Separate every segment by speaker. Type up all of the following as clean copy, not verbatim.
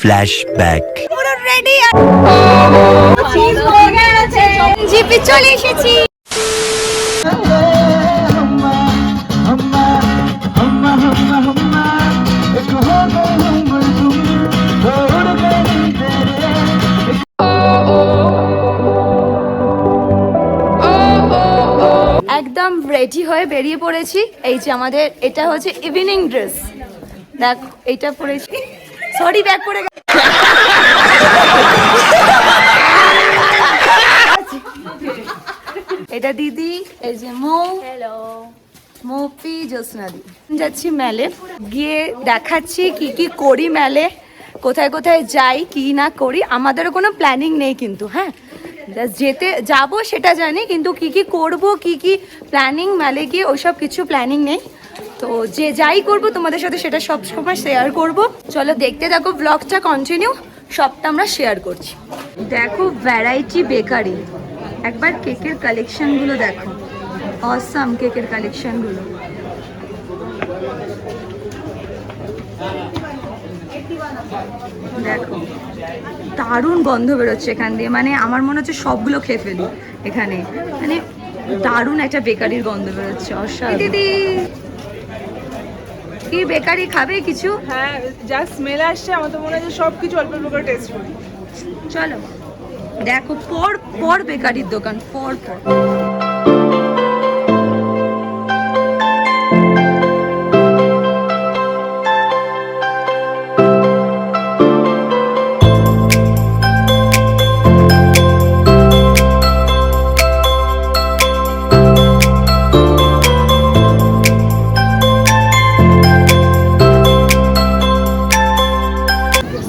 Speaker 1: Flashback.
Speaker 2: পুরো ready cheese burger আছে GP চলে এসেছি। একদম রেডি হয়ে বেরিয়ে পড়েছি। এই যে আমাদের এটা হচ্ছে ইভিনিং ড্রেস। দেখ এইটা পরেছি, সরি ব্যাগ পরে এটা দিদি, এই যে মৌ, হ্যালো মৌপি, জ্যোৎস্নাদি। যাচ্ছি মেলে, গিয়ে দেখাচ্ছি কি কি করি মেলে, কোথায় কোথায় যাই কি না করি। আমাদেরও কোনো প্ল্যানিং নেই কিন্তু, হ্যাঁ যেতে যাব সেটা জানি, কিন্তু কি কি করব কি কি প্ল্যানিং মেলে গিয়ে ওইসব কিছু প্ল্যানিং নেই। তো যে যাই করব তোমাদের সাথে সেটা সব সময় শেয়ার করব। চলো দেখতে থাকো ব্লগটা কন্টিনিউ, সবটা আমরা শেয়ার করছি। দেখো ভ্যারাইটি বেকারি, একবার কেকের কালেকশনগুলো দেখো, অসাম কেকের কালেকশনগুলো। দেখো দারুণ গন্ধ বেরোচ্ছে এখান দিয়ে, মানে আমার মনে হচ্ছে সবগুলো খেয়ে ফেলি এখানে, মানে দারুণ একটা বেকারির গন্ধ বেরোচ্ছে অসাধারণ। দিদি কি বেকারি খাবে কিছু?
Speaker 3: হ্যাঁ, যা স্মেল আসছে আমার তো মনে হয় সব কিছু অল্প অল্প করে টেস্ট করি।
Speaker 2: চলো দেখো পর পর বেকারির দোকান, পর পর।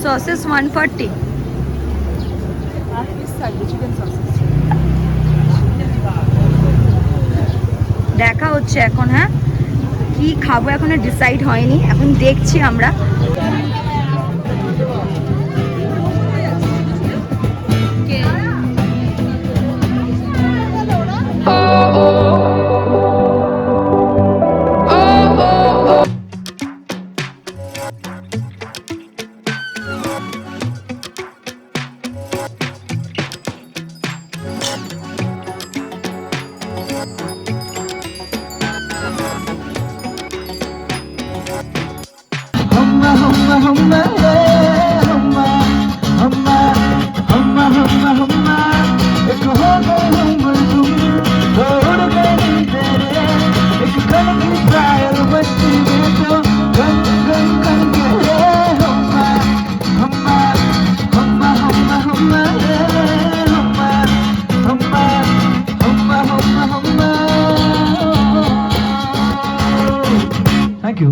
Speaker 2: সসেস 140। দেখা হচ্ছে এখন, হ্যাঁ কি খাবো এখনো ডিসাইড হয়নি, এখন দেখছি আমরা।
Speaker 1: Thank you.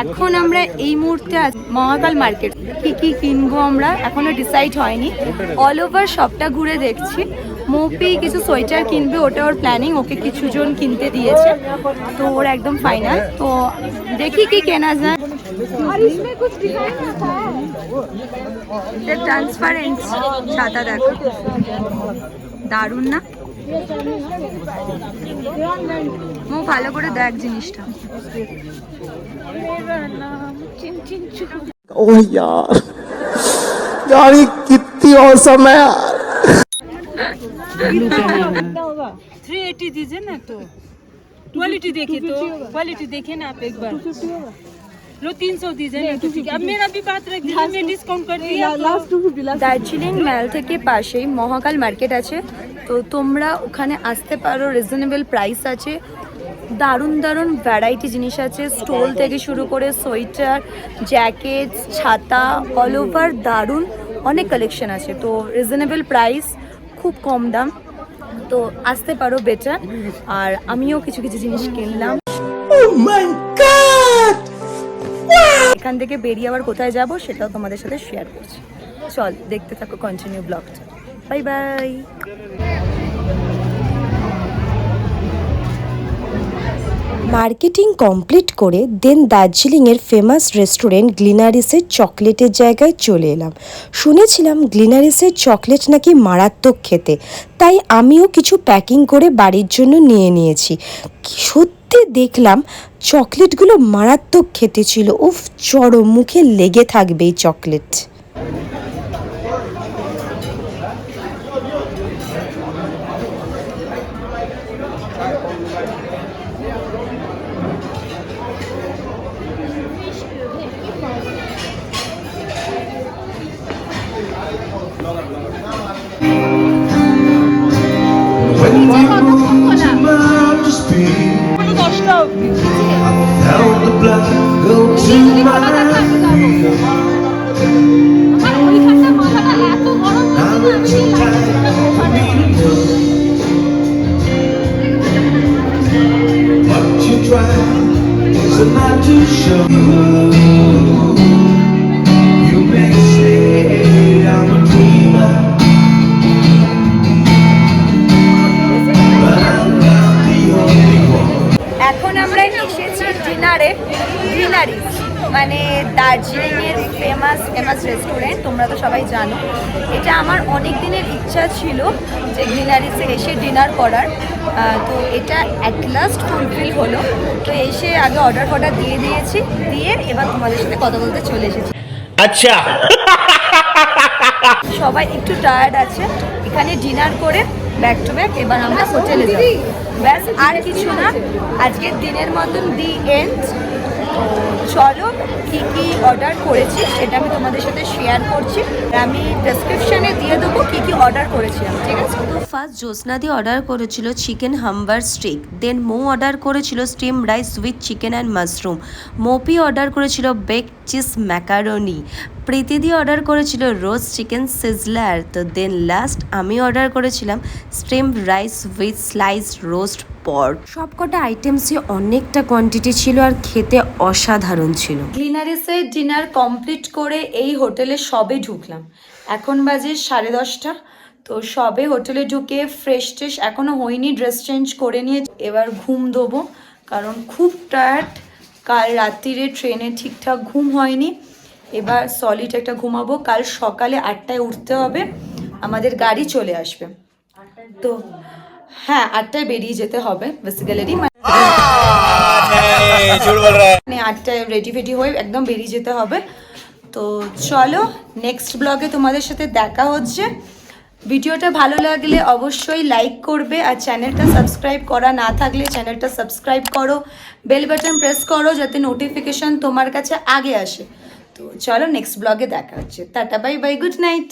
Speaker 2: এখন আমরা এই মুহূর্তে মহাকাল মার্কেট, কি কি কিনবো আমরা এখনো ডিসাইড হয়নি। অল ওভার সবটা ঘুরে দেখছি। মৌপি কিছু সোয়েটার কিনবে, ওটা ওর প্ল্যানিং, ওকে কিছু জন কিনতে দিয়েছে, তো ওর একদম ফাইনাল। তো দেখি কি কেনা যায়। ট্রান্সপারেন্ট ছাতা দেখো, দারুণ না? মৌ ভালো করে দেখ জিনিসটা।
Speaker 1: ओह यार, यार ये कितनी औसम है यार।
Speaker 3: 380 दीजिए ना, तो क्वालिटी देखिए, तो क्वालिटी देखिए ना आप एक बार। लो 300 दीजिए ना, तो ठीक है। अब मेरा भी बात रख दीजिए, मैं डिस्काउंट कर दिया।
Speaker 2: দার্জিলিং মেল থেকে পাশেই মহাকাল মার্কেট আছে, তো তোমরা ওখানে আসতে পারো। রিজনেবল প্রাইস আছে, দারুণ দারুণ ভ্যারাইটি জিনিস আছে, স্টোল থেকে শুরু করে সোয়েটার, জ্যাকেট, ছাতা, অল ওভার দারুণ অনেক কালেকশন আছে। তো রিজনেবল প্রাইস, খুব কম দাম, তো আসতে পারো বেটার। আর আমিও কিছু কিছু জিনিস কিনলাম। এখান থেকে বেরিয়ে আবার কোথায় যাব সেটাও তোমাদের সাথে শেয়ার করছি। চল দেখতে থাকো কন্টিনিউ ব্লগটা। Bye bye.
Speaker 4: মার্কেটিং কমপ্লিট করে দেন দার্জিলিংয়ের ফেমাস রেস্টুরেন্ট গ্লিনারিসের চকলেটের জায়গায় চলে এলাম। শুনেছিলাম গ্লিনারিসের চকলেট নাকি মারাত্মক খেতে, তাই আমিও কিছু প্যাকিং করে বাড়ির জন্য নিয়ে নিয়েছি। সত্যি দেখলাম চকলেটগুলো মারাত্মক খেতে ছিল। উফ, চরম, মুখে লেগে থাকবে এই chocolate.
Speaker 5: When we moved to Mount Speed, I felt the blood go to my feet. Now it's so time for me to know what you tried is not to show. You may say I'm a dreamer, but I'm not the only one.
Speaker 2: এখন আমরা এসেছি ডিনারে, গ্লিনারিস মানে দার্জিলিংয়ের famous restaurant, তোমরা তো সবাই জানো। এটা আমার অনেক দিনের ইচ্ছা ছিল যে গ্লিনারিসে এসে ডিনার করার, তো এটা অ্যাট লাস্ট ফুলফিল হলো। তো এসে আগে অর্ডার দিয়ে দিয়েছি, দিয়ে এবার তোমাদের সাথে কথা বলতে চলে এসেছি।
Speaker 1: আচ্ছা,
Speaker 2: সবাই একটু টায়ার্ড আছে, এখানে ডিনার করে ব্যাক টু ব্যাক এবার আমরা হোটেলে যাব। ব্যাস, আর কিছু না, আজকের দিনের মতন দি এন্ড। চলো কি কি অর্ডার করেছি সেটা আমি তোমাদের সাথে শেয়ার করছি, আমি ডেসক্রিপশনে দিয়ে দেবো কি কি অর্ডার করেছিলাম, ঠিক আছে?
Speaker 4: তো ফার্স্ট জ্যোৎস্নাদি অর্ডার করেছিল chicken hamburger steak, then Mou order করেছিল steam rice with chicken and mushroom, Mopi order করেছিল বেক চিজ ম্যাকারনি, প্রীতিদি অর্ডার করেছিল রোস্ট চিকেন সিজলার, তো দেন লাস্ট আমি অর্ডার করেছিলাম steam rice with slice roast pork. সবকটা আইটেমসই অনেকটা কোয়ান্টিটি ছিল আর খেতে অসাধারণ ছিল।
Speaker 2: গ্লিনারিসে ডিনার কমপ্লিট করে এই হোটেলে সবে ঢুকলাম, এখন বাজে 10:30। তো সবে হোটেলে ঢুকে ফ্রেশ ট্রেশ এখনও হয়নি, ড্রেস চেঞ্জ করে নিয়ে এবার ঘুম দেবো, কারণ খুব টায়ার্ড। কাল রাত্রিরে ট্রেনে ঠিকঠাক ঘুম হয়নি, এবার সলিড একটা ঘুমাবো। কাল সকালে 8টায় উঠতে হবে, আমাদের গাড়ি চলে আসবে। তো হ্যাঁ, 8টায় বেরিয়ে যেতে হবে বেসিক্যালি, মানে 8টায় রেডি ফেডি হয়ে একদম বেরিয়ে যেতে হবে। তো চলো নেক্সট ব্লগে তোমাদের সাথে দেখা হচ্ছে। ভিডিওটা ভালো লাগলে অবশ্যই লাইক করবে, আর চ্যানেলটা সাবস্ক্রাইব করা না থাকলে চ্যানেলটা সাবস্ক্রাইব করো, বেল বাটন প্রেস করো যাতে নোটিফিকেশন তোমার কাছে আগে আসে। তো চলো নেক্সট ব্লগে দেখা হচ্ছে। Tata, bye bye, good night.